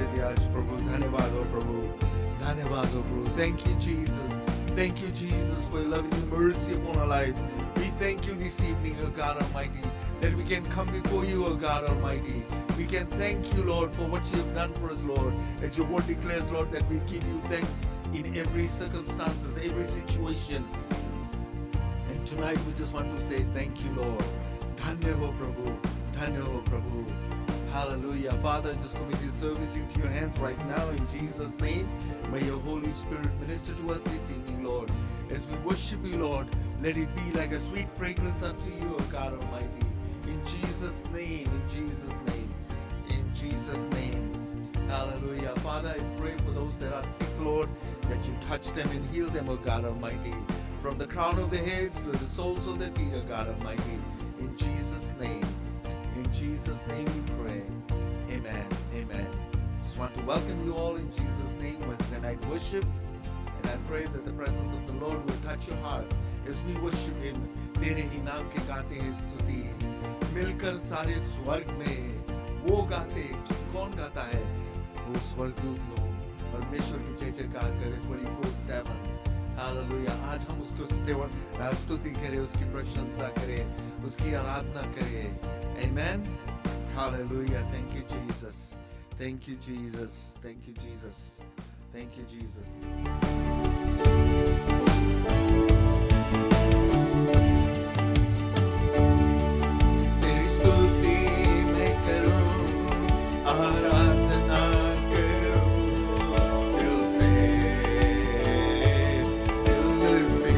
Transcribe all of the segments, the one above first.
दे दिया आज प्रभु, धन्यवाद हो प्रभु, धन्यवाद हो प्रभु. Thank you Jesus, thank you Jesus for your loving mercy upon our lives. We thank you this evening, O God Almighty, that we can come before you, O God Almighty. We can thank you, Lord, for what you have done for us, Lord. As your word declares, Lord, that we give you thanks in every circumstances, every situation. And tonight we just want to say thank you, Lord. Dhanya ho Prabhu, Dhanya ho Prabhu. Hallelujah. Father, I just commit this service into your hands right now in Jesus' name. May your Holy Spirit minister to us this evening, Lord. As we worship you, Lord, let it be like a sweet fragrance unto you, O God Almighty. In Jesus' name, in Jesus' name, in Jesus' name. Hallelujah. Father, I pray for those that are sick, Lord, that you touch them and heal them, O God Almighty. From the crown of their heads to the soles of their feet, O God Almighty. In Jesus' name. In Jesus' name we pray. Amen. Amen. Just want to welcome you all in Jesus' name, Wednesday night worship. And I pray that the presence of the Lord will touch your hearts as we worship Him. तेरे ही नाम के गाते हैं स्तुति, मिलकर सारे स्वर्ग में वो गाते कि कौन गाता है, वो स्वर्गदूत लोग परमेश्वर की जय जयकार करें 24/7. हालेलुया. आज हम उसको स्तुति करें, उसकी प्रशंसा करें, उसकी आराधना करें. Amen. Hallelujah. Thank you, Jesus. Thank you, Jesus. Thank you, Jesus. Thank you, Jesus. तेरी स्तुति मैं करूं, आराधना करूं, दिल से, दिल से.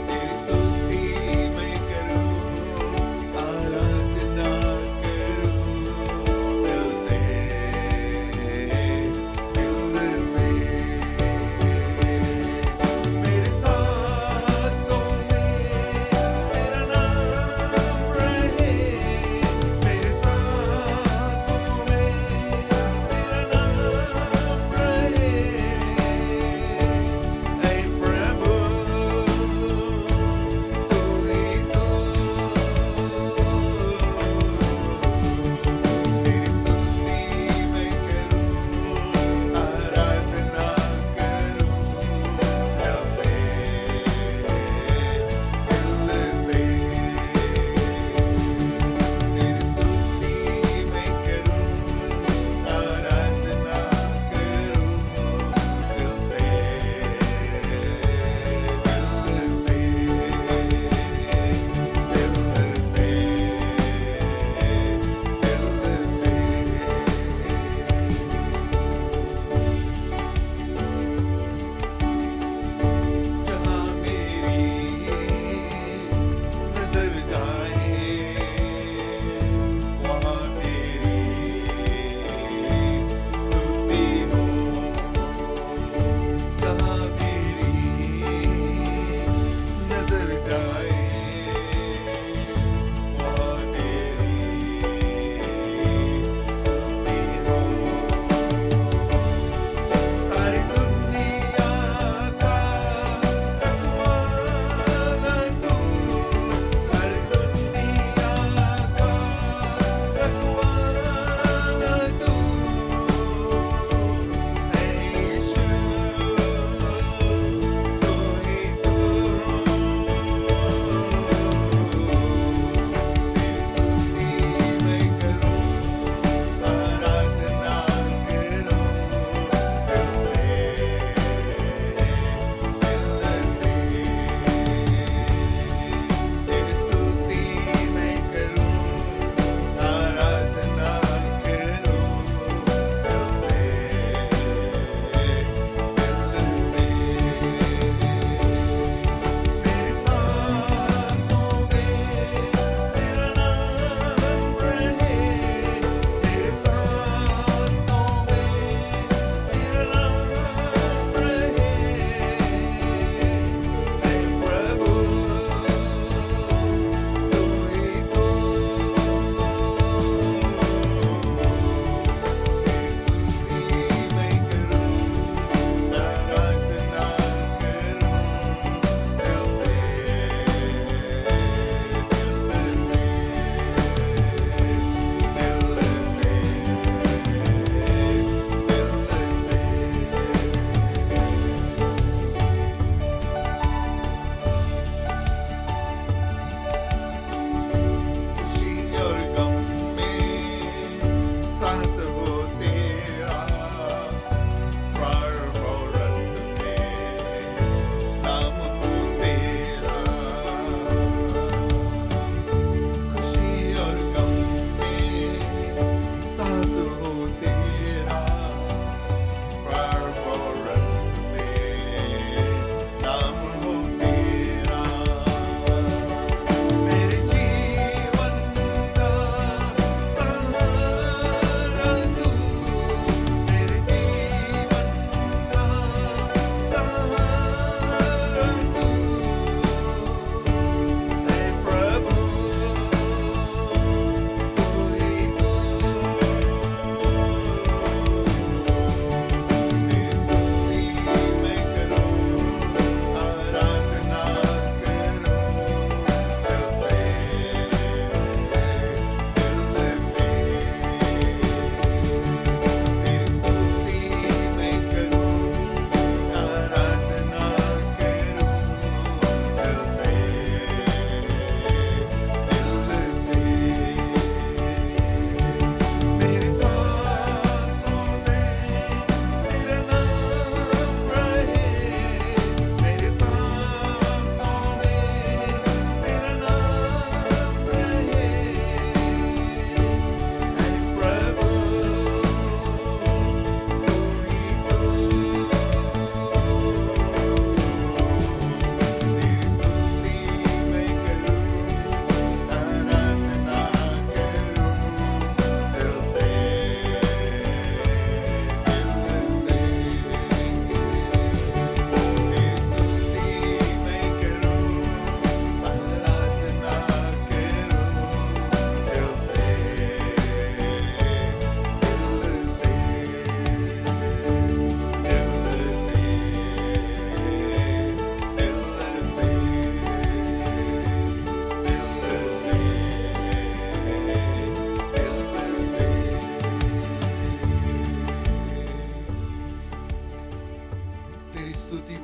तेरी स्तुति मैं करूं, आराधना करूं, दिल से, दिल से.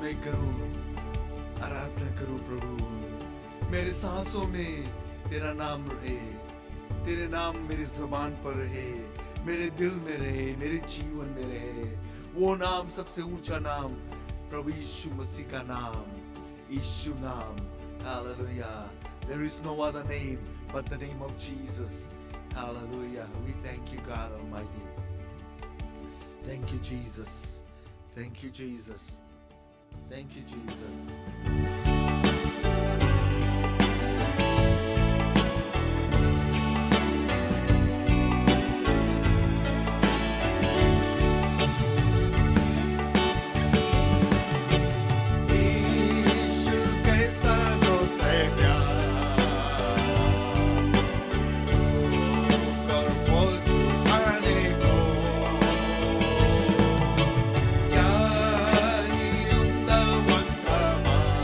मैं करूं, आराधना करूं प्रभु। मेरे सांसों में तेरा नाम रहे, तेरे नाम मेरी जुबान पर रहे, मेरे दिल में रहे, मेरे जीवन में रहे। वो नाम सबसे ऊंचा नाम प्रभु यीशु मसीह का नाम, यीशु नाम। Hallelujah. There is no other name but the name of Jesus. Hallelujah. We thank you, God Almighty. Thank you, Jesus. Thank you, Jesus. Thank you, Jesus. यीशु कैसा दोस्त है प्यारा, कर बोल चुकाने को, क्या ही उम्दा वक्त हमारा,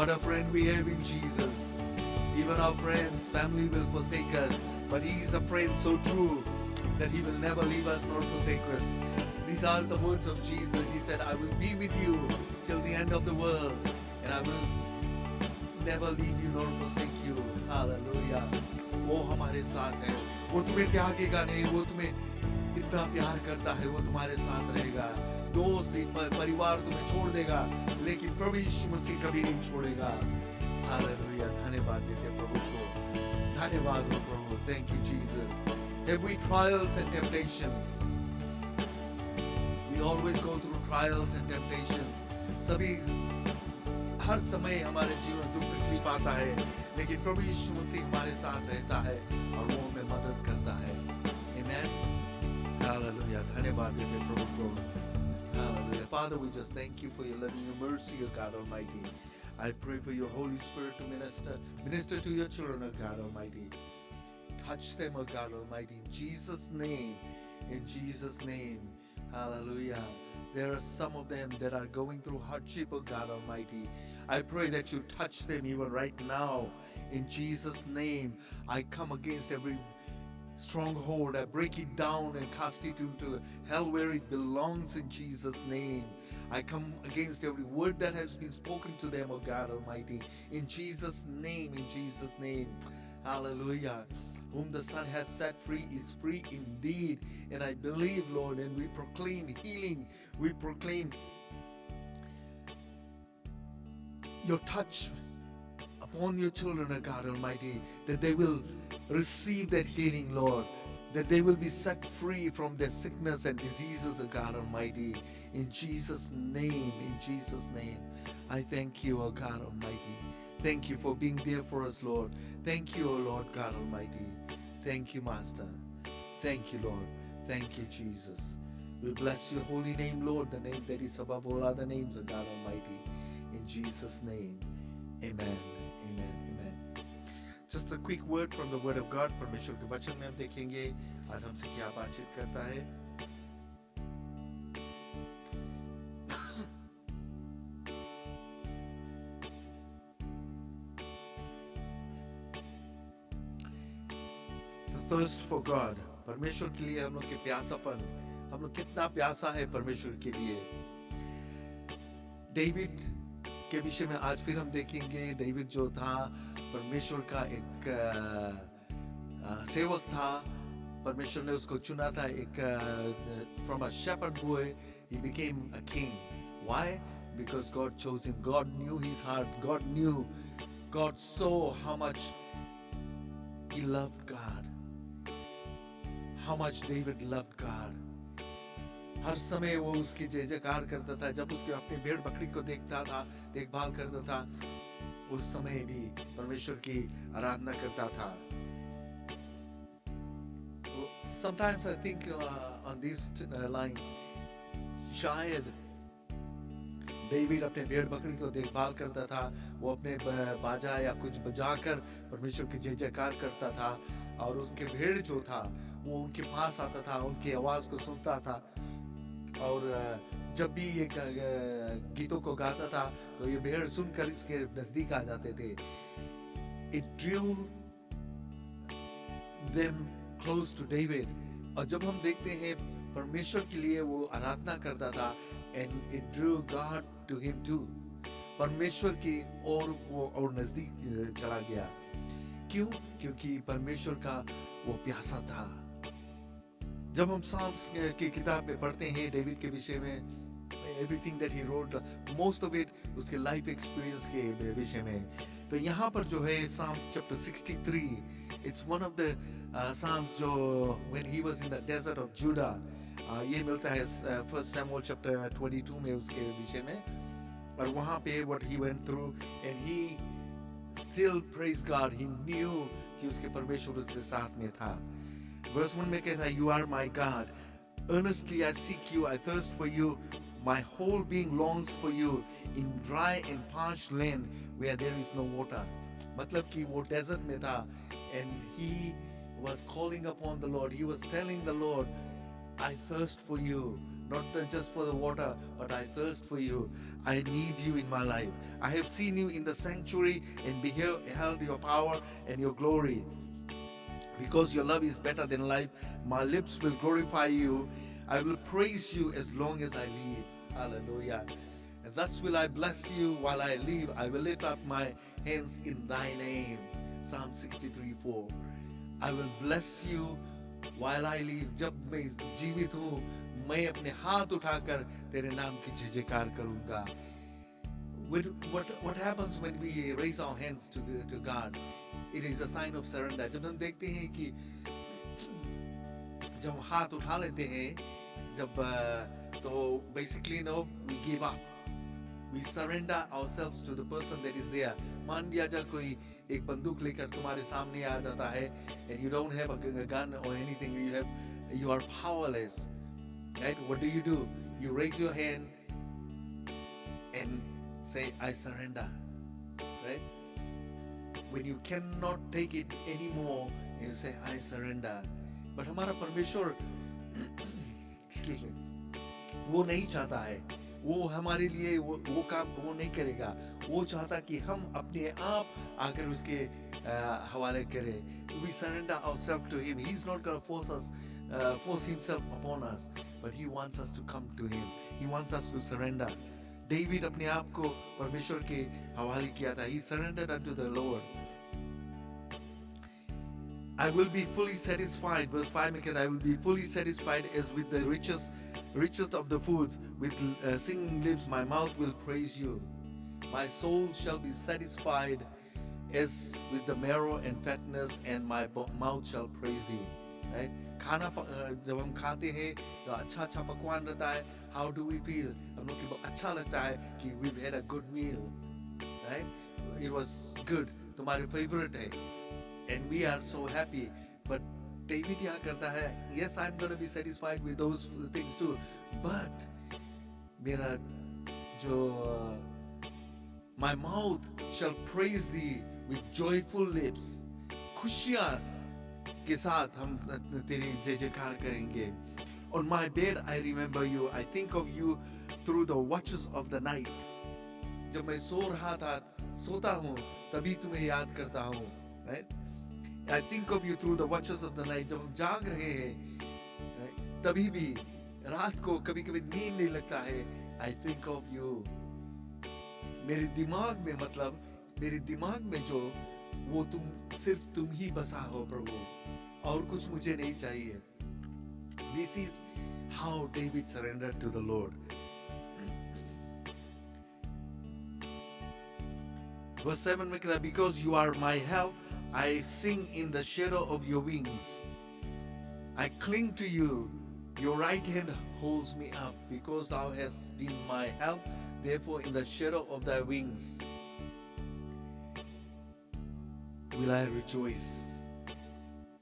What a friend we have in Jesus. Even our friends, family will forsake us, but He is a friend so true that He will never leave us nor forsake us. These are the words of Jesus. He said, I will be with you till the end of the world, and I will never leave you nor forsake you. Hallelujah. वो हमारे साथ है, वो तुम्हें त्यागेगा नहीं, वो तुम्हें इतना प्यार करता है, वो तुम्हारे साथ रहेगा. दोस्त परिवार तुम्हें छोड़ देगा, लेकिन प्रभु यीशु मसीह कभी नहीं छोड़ेगा. हालेलुया. धन्यवाद देते प्रभु को. धन्यवाद हो प्रभु. Thank you Jesus. Every trials and temptation, we always go through trials and temptations. सभी हर समय हमारे जीवन दुख तकलीफ आता है, लेकिन प्रभु यीशु मसीह हमारे साथ रहता है और वो हमें मदद करता है. Amen. Hallelujah. धन्यवाद देते प्रभु को. Hallelujah. Father, we just thank you for your loving your mercy, O God Almighty. I pray for your Holy Spirit to minister to your children, O God Almighty. Touch them, O God Almighty, in Jesus' name. In Jesus' name. Hallelujah. There are some of them that are going through hardship, O God Almighty. I pray that you touch them even right now. In Jesus' name, I come against every stronghold. I break it down and cast it into hell where it belongs in Jesus' name. I come against every word that has been spoken to them, O God Almighty. In Jesus' name, in Jesus' name. Hallelujah. Whom the Son has set free is free indeed. And I believe, Lord, and we proclaim healing. We proclaim your touch upon your children, O God Almighty, that they will receive that healing, Lord, that they will be set free from their sickness and diseases, O God Almighty, in Jesus' name, in Jesus' name. I thank you, O God Almighty. Thank you for being there for us, Lord. Thank you, O Lord God Almighty. Thank you, Master. Thank you, Lord. Thank you, Jesus. We bless your holy name, Lord, the name that is above all other names, O God Almighty. In Jesus' name, amen. Amen. Amen. Just a quick word from the Word of God. परमेश्वर के वचन में हम देखेंगे आज हमसे क्या बातचीत करता है. The thirst for God. परमेश्वर के लिए हम लोग के प्यासापन, हम लोग कितना प्यासा है परमेश्वर के लिए. डेविड के विषय में आज फिर हम देखेंगे. डेविड जो था परमेश्वर का एक सेवक था. परमेश्वर ने उसको चुना था. एक from a shepherd boy he became a king. Why? Because God chose him. God knew his heart. God saw how much he loved God, how much David loved God. हर समय वो उसकी जय जयकार करता था. जब उसके अपने भेड़ बकरी को देखता था, देखभाल करता था, उस समय भी परमेश्वर की आराधना करता था. Sometimes I think on these lines, शायद डेविड अपने भेड़ बकरी को देखभाल करता था. वो अपने बाजा या कुछ बजाकर परमेश्वर की जय जयकार करता था, और उनके भेड़ जो था वो उनके पास आता था, उनकी आवाज को सुनता था. और जब भी ये गीतों को गाता था तो ये भेड़ सुनकर इसके नजदीक आ जाते थे. It drew them close to David. और जब हम देखते हैं परमेश्वर के लिए वो आराधना करता था, and it drew God to him too. परमेश्वर की ओर वो और नजदीक चला गया. क्यों? क्योंकि परमेश्वर का वो प्यासा था. जब हम साम्स की किताब में पढ़ते हैं डेविड के विषय में, everything that he wrote, most of it उसके लाइफ एक्सपीरियंस के विषय में. तो यहाँ पर जो है Psalms chapter 63, it's one of the Psalms जो when he was in the desert of Judah, ये मिलता है 1 Samuel chapter 22 में उसके विषय में. और वहाँ पे what he went through, and he still praised God. He knew कि उसके परमेश्वर उसके साथ में था. Verse 1 में कहता है, You are my God. Earnestly I seek you. I thirst for you. My whole being longs for you in dry and parched land where there is no water. मतलब कि वो desert में था, and he was calling upon the Lord. He was telling the Lord, I thirst for you. not just for the water, but I thirst for you. I need you in my life. I have seen you in the sanctuary and beheld your power and your glory. Because your love is better than life, my lips will glorify you. I will praise you as long as I live. Hallelujah. And thus will I bless you while I live. I will lift up my hands in thy name. Psalm 63:4. I will bless you while I live. जब मैं जीवित हूँ, मैं अपने हाथ उठाकर तेरे नाम की जय जयकार करूँगा. What happens when we raise our hands to God? It is a sign of surrender. जब हम देखते हैं कि जब हम हाथ उठा लेते हैं, तो basically we give up. We surrender ourselves to the person that is there. मान लिया जा कोई एक बंदूक लेकर तुम्हारे सामने आ जाता है, and you don't have a gun or anything. You are powerless, right? What do? You raise your hand and say, I surrender, right? When you cannot take it anymore, you say, I surrender. But हमारा परमेश्वर वो नहीं चाहता है, वो हमारे लिए वो काम वो नहीं करेगा. वो चाहता कि हम अपने आप आकर उसके हवाले करें. We surrender ourselves to him. He's not going to force himself upon us, but he wants us to come to him. He wants us to surrender. David अपने आप को परमेश्वर के हवाले किया था. He surrendered unto the Lord. I will be fully satisfied. Verse 5 में कहता है, I will be fully satisfied as with the richest of the foods. With singing lips my mouth will praise you. My soul shall be satisfied as with the marrow and fatness, and my mouth shall praise thee. Right? खाना जब हम खाते हैं तो अच्छा पकवान रहता है. How do we feel? हम लोग को अच्छा लगता है कि we've had a good meal. Right? It was good. तुम्हारे favorite है. And we are so happy. But David यहाँ करता है, yes, I'm going to be satisfied with those things too. But मेरा जो my mouth shall praise thee with joyful lips. खुशियाँ के साथ हम तेरी जय जयकार करेंगे. On my bed I remember you. I think of you through the watches of the night. जब मैं सोता हूँ तभी तुम्हें याद करता हूँ. Right? I think of you through the watches of the night. जब हम जाग रहे हैं, right? तभी भी रात को कभी-कभी नींद नहीं लगता है. I think of you. मेरे दिमाग में जो वो सिर्फ तुम ही बसा हो प्रभु, और कुछ मुझे नहीं चाहिए. This is how David surrendered to the Lord. Verse 7 में कहता है, because you are my help, I sing in the shadow of your wings. I cling to you. Your right hand holds me up. Because thou hast been my help, therefore in the shadow of thy wings will I rejoice.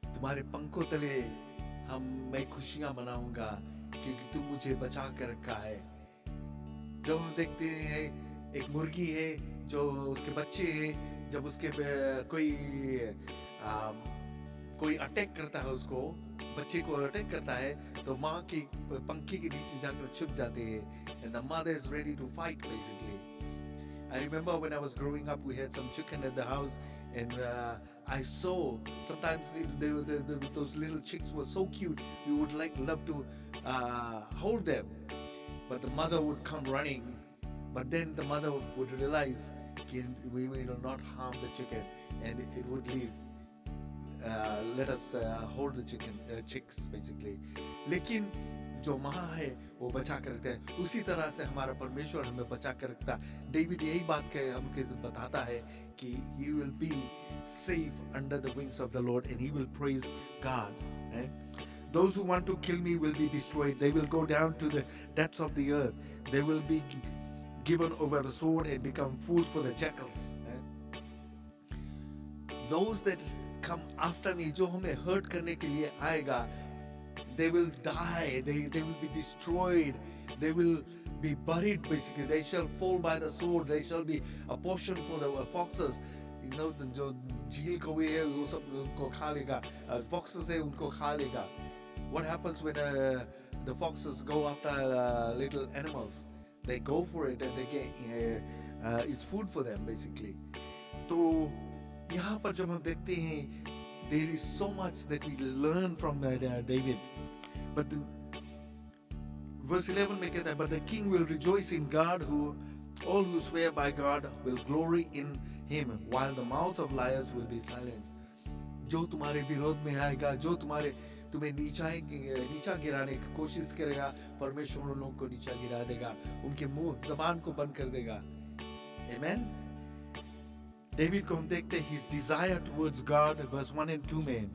तुम्हारे पंखों तले मैं खुशियां मनाऊंगा, क्योंकि तू मुझे बचा कर रखा है. जब हम देखते हैं एक मुर्गी है जो उसके बच्चे हैं, जब उसके कोई अटैक करता है, उसको बच्चे को अटैक करता है, तो माँ के पंखे के नीचे जाकर छुप जाते हैं. And the mother is ready to fight basically. I remember when I was growing up, we had some chicken at the house, and I saw sometimes those little chicks were so cute. We would love to hold them, but the mother would come running. But then the mother would realize we will not harm the chicken, and it would leave. Let us hold the chicks basically. लेकिन जो माँ है वो बचा कर रखता है. उसी तरह से हमारा परमेश्वर हमें बचा कर रखता है. डेविड यही बात हमको बताता है कि he will be safe under the wings of the Lord, and he will praise God. Right? Those who want to kill me will be destroyed. They will go down to the depths of the earth. They will be given over the sword and become food for the jackals. Right? Those that come after me, जो हमें hurt करने के लिए आएगा, they will die. They will be destroyed. They will be buried basically. They shall fall by the sword. They shall be a portion for the foxes. You know, जो झील कौवे है वो सब उनको खा लेगा. Foxes है उनको खा लेगा. What happens when the foxes go after little animals. They go for it and they get it's food for them basically. तो यहाँ पर जब हम देखते हैं, there is so much that we learn from David. But verse 11 में कहता है, but the king will rejoice in God, all who swear by God will glory in him, while the mouths of liars will be silenced. जो तुम्हारे विरोध में आएगा, जो तुम्हें नीचा गिराने की कोशिश करेगा, परमेश्वर उन लोगों को नीचा गिरा देगा, उनके मुंह जबान को बंद कर देगा. Amen. डेविड को हम देखते हैं his desire towards God, verse 1 and 2 में.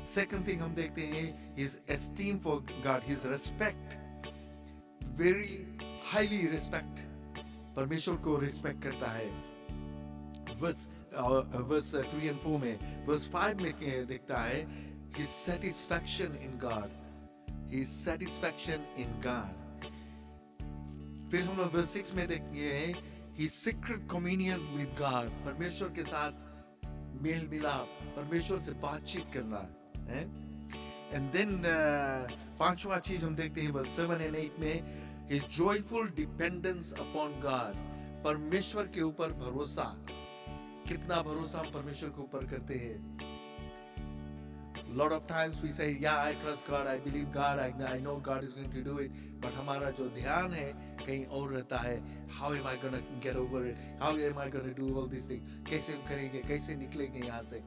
Second thing हम देखते हैं his esteem for God, his respect, very highly respect, परमेश्वर को respect करता है. Verse 3 and 4 में, verse 5 में देखता है his satisfaction in God, his satisfaction in God. फिर हम लोग verse 6 में देखते हैं his secret communion with God, परमेश्वर के साथ मेल मिलाप, परमेश्वर से बातचीत करना है. And then पांचवा चीज हम देखते हैं verse 7 and 8 में his joyful dependence upon God, परमेश्वर के ऊपर भरोसा. कितना भरोसा हम परमेश्वर के ऊपर करते हैं. Lot of times we say, yeah, I trust God, I believe God, I know God is going to do it. But हमारा जो ध्यान है कहीं और रहता है. How am I going to get over it? How am I going to do all these things? कैसे हम करेंगे, कैसे निकलेंगे यहाँ से?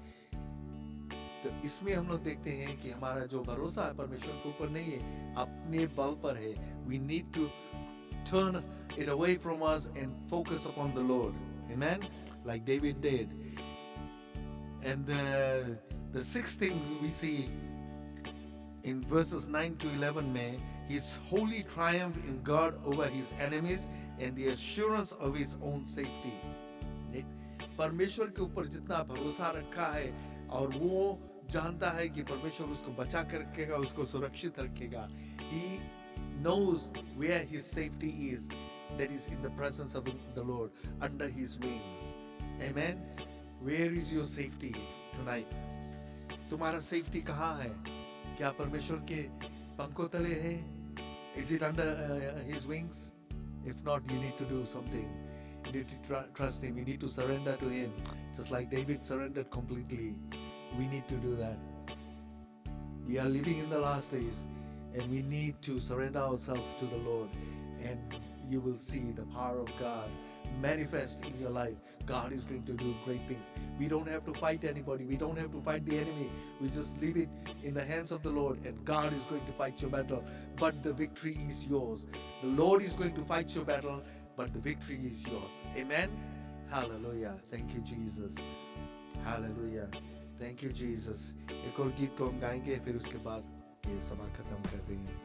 तो इसमें हम लोग देखते हैं कि हमारा जो भरोसा है परमेश्वर के ऊपर नहीं है, अपने बल पर है. We need to turn it away from us and focus upon the Lord. Amen? Like David did. And the sixth thing we see in verses 9 to 11 में, his holy triumph in God over his enemies and the assurance of his own safety. परमेश्वर के ऊपर जितना भरोसा रखा है और वो जानता है कि परमेश्वर उसको बचा कर रखेगा, उसको सुरक्षित रखेगा. He knows where his safety is, that is in the presence of the Lord, under his wings. Amen. Where is your safety tonight? तुम्हारा safety कहाँ है? क्या परमेश्वर के पंखों तले है? Is it under his wings? If not, you need to do something. You need to trust him. You need to surrender to him. Just like David surrendered completely. We need to do that. We are living in the last days and we need to surrender ourselves to the Lord, and you will see the power of God manifest in your life. God is going to do great things. We don't have to fight anybody. We don't have to fight the enemy. We just leave it in the hands of the Lord, and God is going to fight your battle. But the victory is yours. The Lord is going to fight your battle, but the victory is yours. Amen. Hallelujah. Thank you, Jesus. Hallelujah. Thank you, Jesus. एक और गीत को हम गाएंगे, फिर उसके बाद ये सभा खत्म कर देंगे.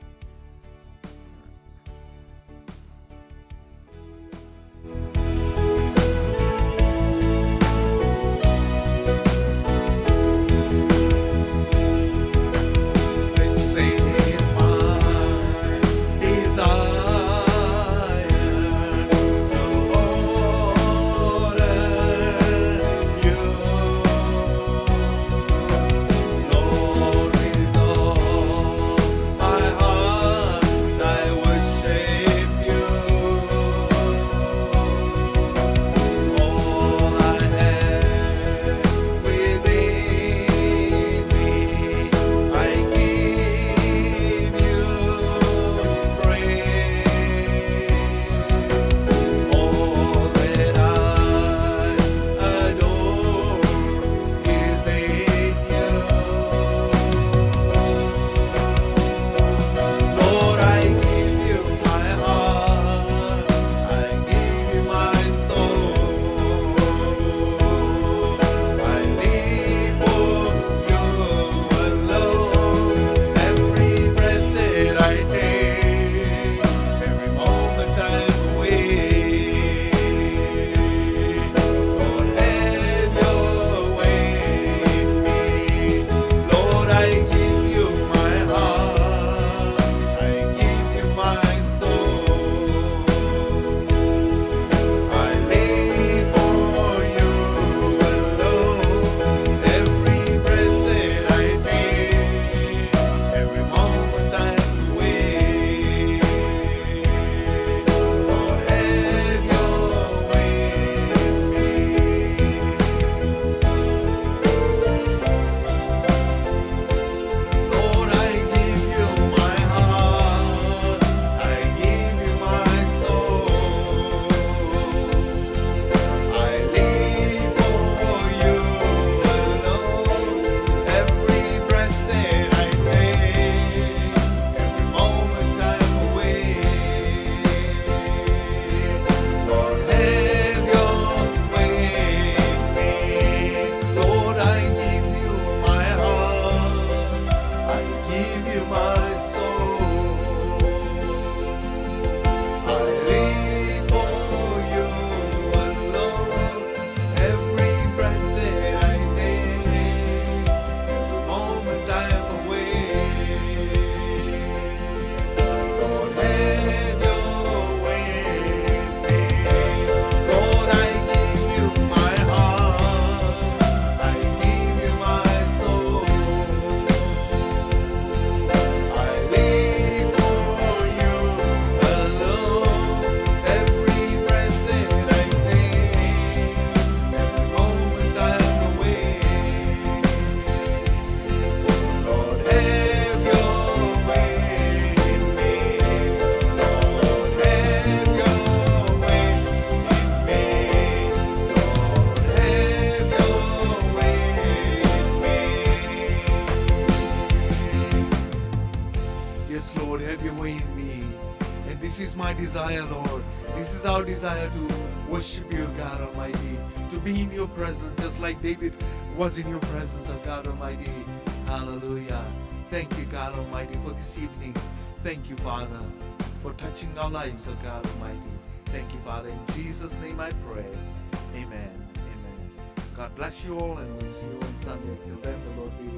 My heart desire, Lord. This is our desire to worship you, God Almighty, to be in your presence, just like David was in your presence, oh God Almighty. Hallelujah. Thank you, God Almighty, for this evening. Thank you, Father, for touching our lives, oh God Almighty. Thank you, Father. In Jesus' name I pray. Amen. Amen. God bless you all, and we'll see you on Sunday. Till then, the Lord be